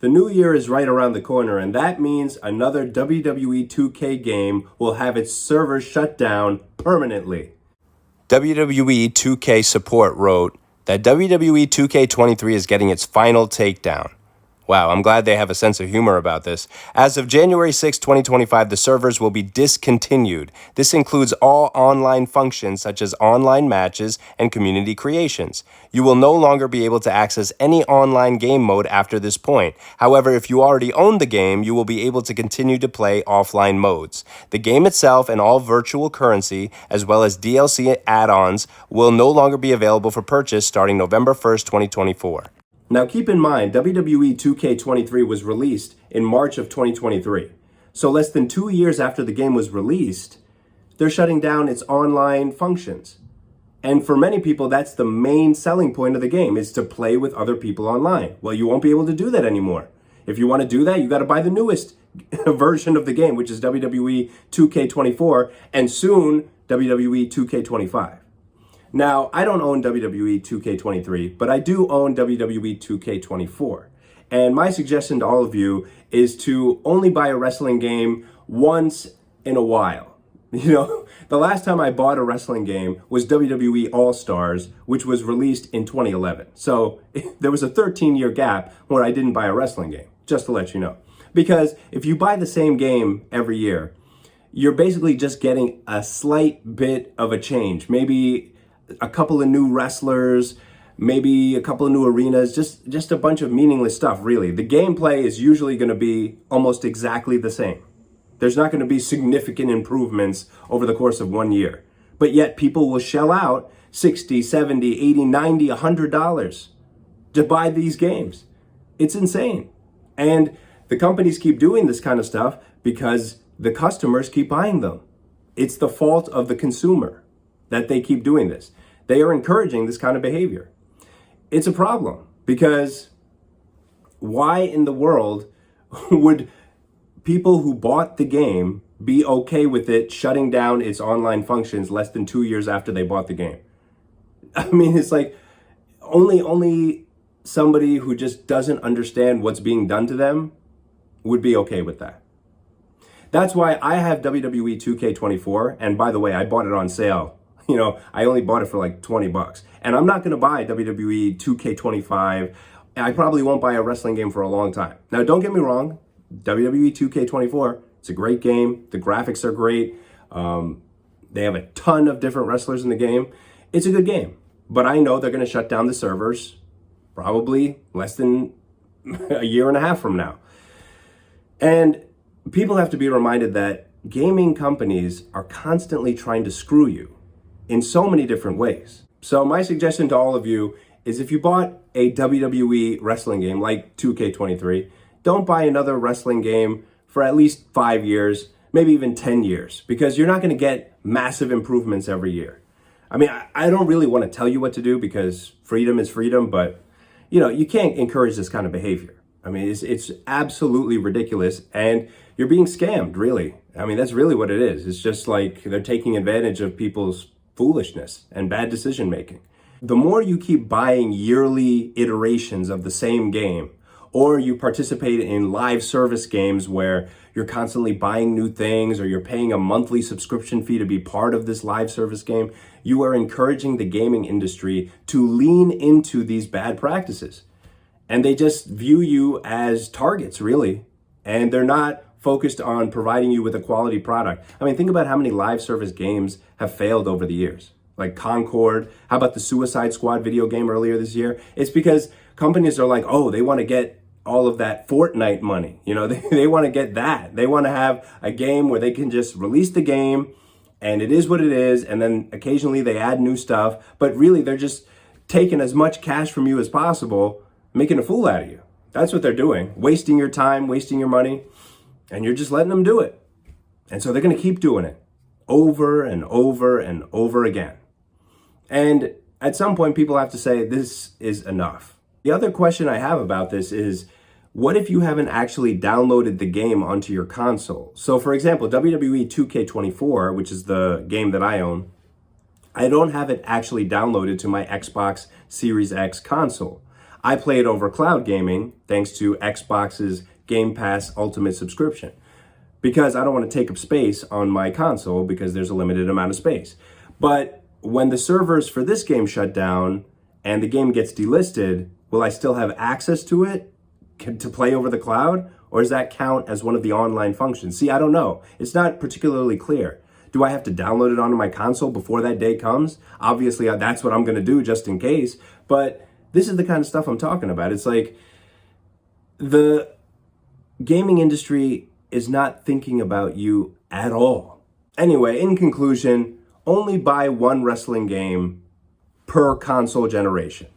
The new year is right around the corner, and that means another WWE 2K game will have its servers shut down permanently. WWE 2K support wrote that WWE 2K23 is getting its final takedown. Wow, I'm glad they have a sense of humor about this. As of January 6, 2025, the servers will be discontinued. This includes all online functions such as online matches and community creations. You will no longer be able to access any online game mode after this point. However, if you already own the game, you will be able to continue to play offline modes. The game itself and all virtual currency, as well as DLC add-ons, will no longer be available for purchase starting November 1st, 2024. Now keep in mind, WWE 2K23 was released in March of 2023. So less than 2 years after the game was released, they're shutting down its online functions. And for many people, that's the main selling point of the game, is to play with other people online. Well, you won't be able to do that anymore. If you want to do that, you got to buy the newest version of the game, which is WWE 2K24 and soon WWE 2K25. Now, I don't own WWE 2K23, but I do own WWE 2K24. And my suggestion to all of you is to only buy a wrestling game once in a while. You know, the last time I bought a wrestling game was WWE All-Stars, which was released in 2011. So there was a 13-year gap where I didn't buy a wrestling game, just to let you know. Because if you buy the same game every year, you're basically just getting a slight bit of a change. Maybe a couple of new wrestlers, maybe a couple of new arenas, just a bunch of meaningless stuff, really. The gameplay is usually going to be almost exactly the same. There's not going to be significant improvements over the course of 1 year. But yet people will shell out $60, $70, $80, $90, $100 to buy these games. It's insane. And the companies keep doing this kind of stuff because the customers keep buying them. It's the fault of the consumer that they keep doing this. They are encouraging this kind of behavior. It's a problem because why in the world would people who bought the game be okay with it shutting down its online functions less than 2 years after they bought the game? I mean, it's like only somebody who just doesn't understand what's being done to them would be okay with that. That's why I have WWE 2K24, and by the way, I bought it on sale. You know, I only bought it for like $20. And I'm not going to buy WWE 2K25. I probably won't buy a wrestling game for a long time. Now, don't get me wrong. WWE 2K24, it's a great game. The graphics are great. They have a ton of different wrestlers in the game. It's a good game. But I know they're going to shut down the servers probably less than a year and a half from now. And people have to be reminded that gaming companies are constantly trying to screw you in so many different ways. So my suggestion to all of you is if you bought a WWE wrestling game like 2K23, don't buy another wrestling game for at least 5 years, maybe even 10 years, because you're not going to get massive improvements every year. I mean, I don't really want to tell you what to do because freedom is freedom, but you know, you can't encourage this kind of behavior. I mean, it's absolutely ridiculous, and you're being scammed, really. I mean, that's really what it is. It's just like they're taking advantage of people's foolishness and bad decision making. The more you keep buying yearly iterations of the same game, or you participate in live service games where you're constantly buying new things, or you're paying a monthly subscription fee to be part of this live service game, you are encouraging the gaming industry to lean into these bad practices. And they just view you as targets, really. And they're not focused on providing you with a quality product. I mean, think about how many live service games have failed over the years. Like Concord, how about the Suicide Squad video game earlier this year? It's because companies are like, oh, they want to get all of that Fortnite money. You know, they want to get that. They want to have a game where they can just release the game and it is what it is. And then occasionally they add new stuff, but really they're just taking as much cash from you as possible, making a fool out of you. That's what they're doing. Wasting your time, wasting your money, and you're just letting them do it. And so they're going to keep doing it over and over and over again. And at some point, people have to say, this is enough. The other question I have about this is, what if you haven't actually downloaded the game onto your console? So for example, WWE 2K24, which is the game that I own, I don't have it actually downloaded to my Xbox Series X console. I play it over cloud gaming thanks to Xbox's Game Pass Ultimate subscription, because I don't want to take up space on my console because there's a limited amount of space. But when the servers for this game shut down and the game gets delisted, will I still have access to it to play over the cloud? Or does that count as one of the online functions? See, I don't know. It's not particularly clear. Do I have to download it onto my console before that day comes? Obviously, that's what I'm going to do just in case. But this is the kind of stuff I'm talking about. It's like the gaming industry is not thinking about you at all. Anyway, in conclusion, only buy one wrestling game per console generation.